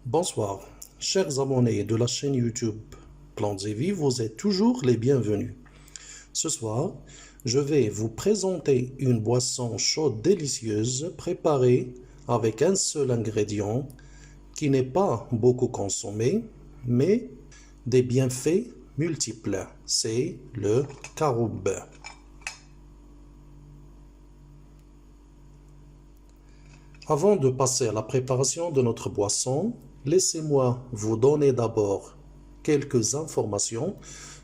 Bonsoir, chers abonnés de la chaîne YouTube Plantes et Vie, vous êtes toujours les bienvenus. Ce soir, je vais vous présenter une boisson chaude délicieuse préparée avec un seul ingrédient qui n'est pas beaucoup consommé, mais des bienfaits multiples. C'est le caroube. Avant de passer à la préparation de notre boisson, laissez-moi vous donner d'abord quelques informations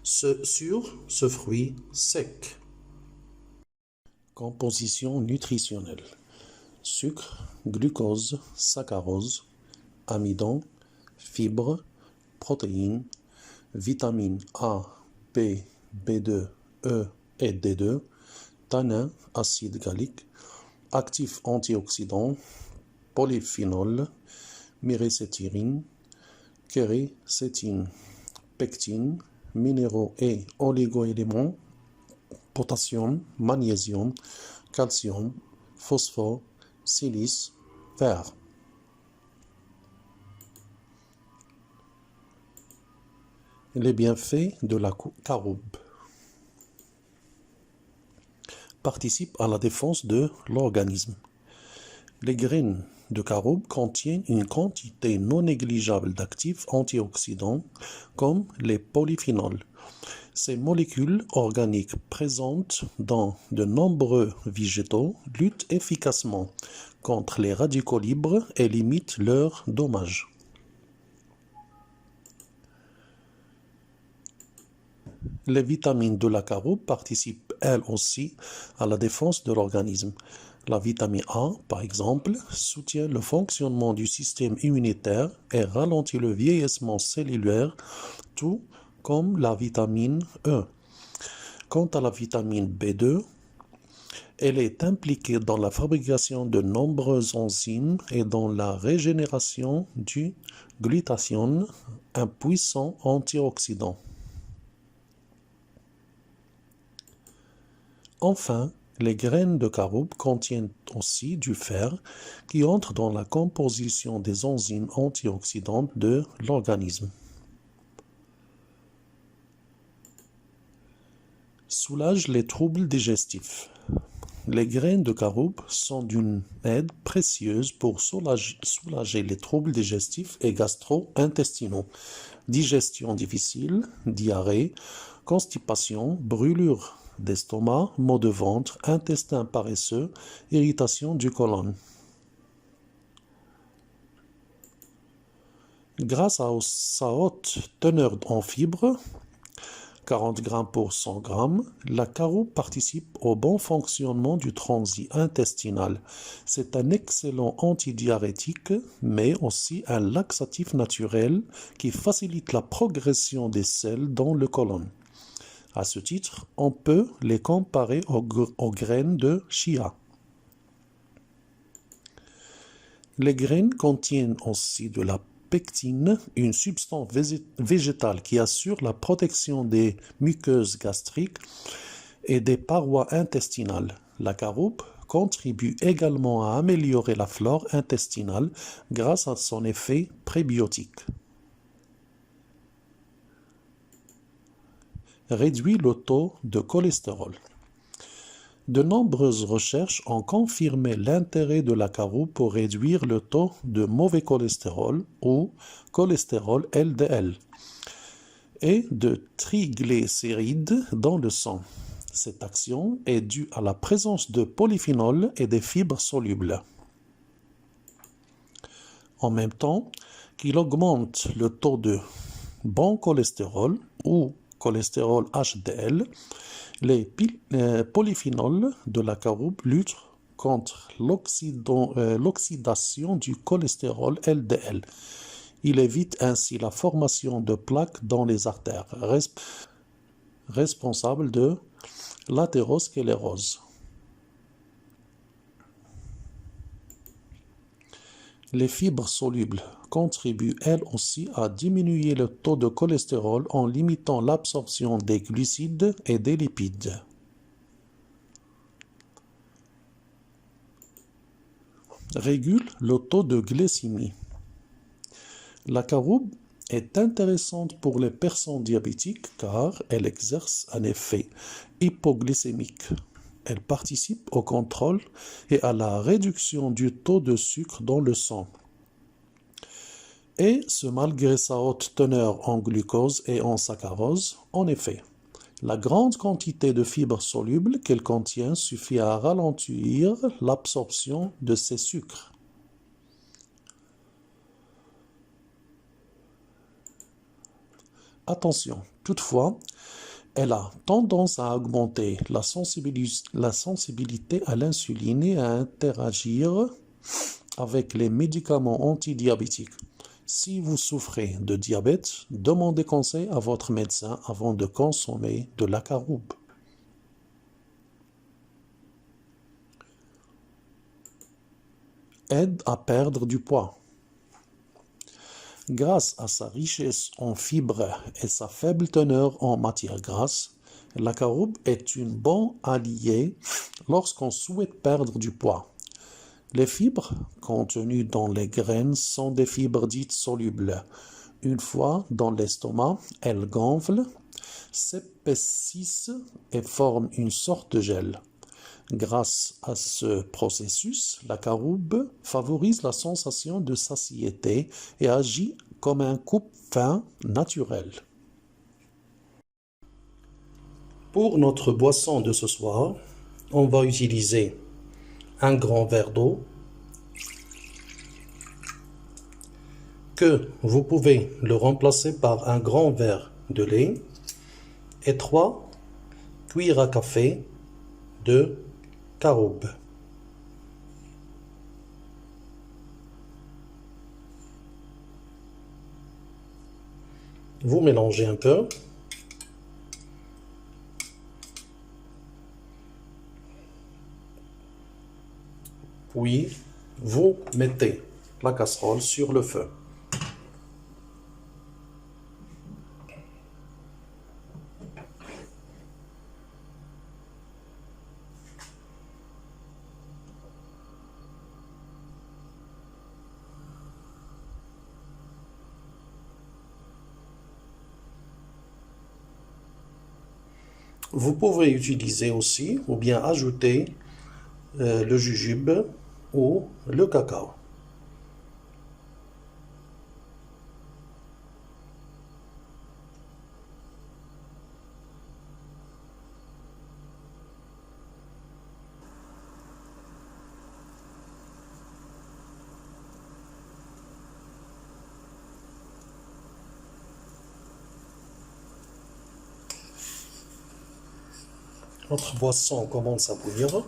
sur ce fruit sec. Composition nutritionnelle. Sucre, glucose, saccharose, amidon, fibres, protéines, vitamines A, B, B2, E et D2, tanins, acide gallique, actifs antioxydants, polyphénol, myricétine, kérécétine, pectine, minéraux et oligoéléments, potassium, magnésium, calcium, phosphore, silice, fer. Les bienfaits de la caroube participent à la défense de l'organisme. Les graines de caroube contiennent une quantité non négligeable d'actifs antioxydants comme les polyphénols. Ces molécules organiques présentes dans de nombreux végétaux luttent efficacement contre les radicaux libres et limitent leurs dommages. Les vitamines de la caroube participent elles aussi à la défense de l'organisme. La vitamine A, par exemple, soutient le fonctionnement du système immunitaire et ralentit le vieillissement cellulaire, tout comme la vitamine E. Quant à la vitamine B2, elle est impliquée dans la fabrication de nombreuses enzymes et dans la régénération du glutathione, un puissant antioxydant. Enfin, les graines de caroube contiennent aussi du fer qui entre dans la composition des enzymes antioxydantes de l'organisme. Soulage les troubles digestifs. Les graines de caroube sont d'une aide précieuse pour soulager les troubles digestifs et gastro-intestinaux, digestion difficile, diarrhée, constipation, brûlure d'estomac, maux de ventre, intestin paresseux, irritation du côlon. Grâce à sa haute teneur en fibres, 40 g pour 100 g, la caroube participe au bon fonctionnement du transit intestinal. C'est un excellent antidiurétique, mais aussi un laxatif naturel qui facilite la progression des sels dans le côlon. À ce titre, on peut les comparer aux graines de chia. Les graines contiennent aussi de la pectine, une substance végétale qui assure la protection des muqueuses gastriques et des parois intestinales. La caroube contribue également à améliorer la flore intestinale grâce à son effet prébiotique. Réduit le taux de cholestérol. De nombreuses recherches ont confirmé l'intérêt de la caroube pour réduire le taux de mauvais cholestérol ou cholestérol LDL et de triglycérides dans le sang. Cette action est due à la présence de polyphénols et des fibres solubles. En même temps qu'il augmente le taux de bon cholestérol ou cholestérol HDL, les polyphénols de la caroube luttent contre l'oxydation du cholestérol LDL. Il évite ainsi la formation de plaques dans les artères, responsable de l'athérosclérose. Les fibres solubles contribuent elles aussi à diminuer le taux de cholestérol en limitant l'absorption des glucides et des lipides. Régule le taux de glycémie. La caroube est intéressante pour les personnes diabétiques car elle exerce un effet hypoglycémique. Elle participe au contrôle et à la réduction du taux de sucre dans le sang. Et ce malgré sa haute teneur en glucose et en saccharose. En effet, la grande quantité de fibres solubles qu'elle contient suffit à ralentir l'absorption de ces sucres. Attention, toutefois, elle a tendance à augmenter la sensibilité à l'insuline et à interagir avec les médicaments antidiabétiques. Si vous souffrez de diabète, demandez conseil à votre médecin avant de consommer de la caroube. Aide à perdre du poids. Grâce à sa richesse en fibres et sa faible teneur en matière grasse, la caroube est une bonne alliée lorsqu'on souhaite perdre du poids. Les fibres contenues dans les graines sont des fibres dites solubles. Une fois dans l'estomac, elles gonflent, s'épaississent et forment une sorte de gel. Grâce à ce processus, la caroube favorise la sensation de satiété et agit comme un coupe-faim naturel. Pour notre boisson de ce soir, on va utiliser un grand verre d'eau que vous pouvez le remplacer par un grand verre de lait et 3 cuillères à café de caroube. Vous mélangez un peu. Puis, vous mettez la casserole sur le feu. Vous pouvez utiliser aussi ou bien ajouter le jujube ou le cacao. Notre boisson commence à bouillir.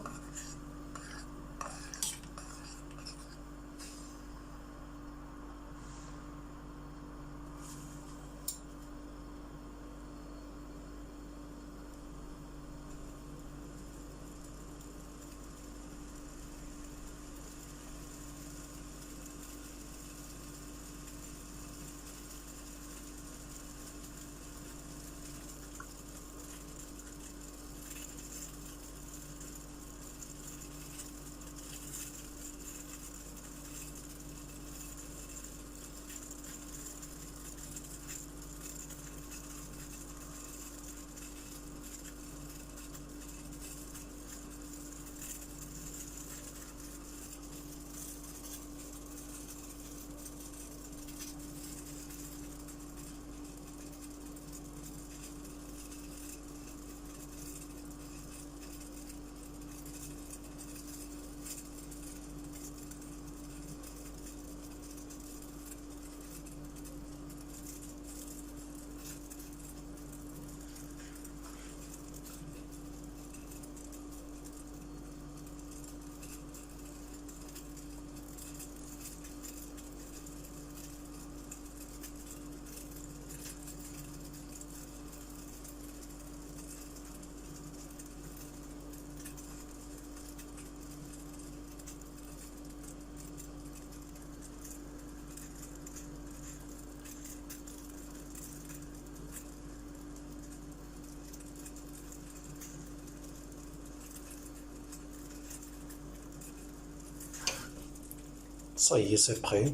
Ça y est, c'est prêt.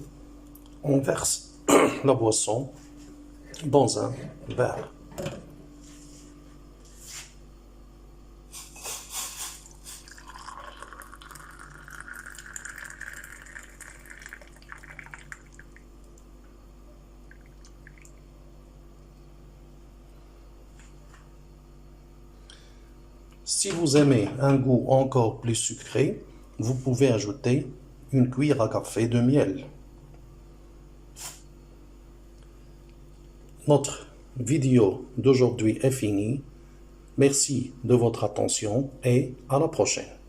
On verse la boisson dans un verre. Si vous aimez un goût encore plus sucré, vous pouvez ajouter une cuillère à café de miel. Notre vidéo d'aujourd'hui est finie. Merci de votre attention et à la prochaine.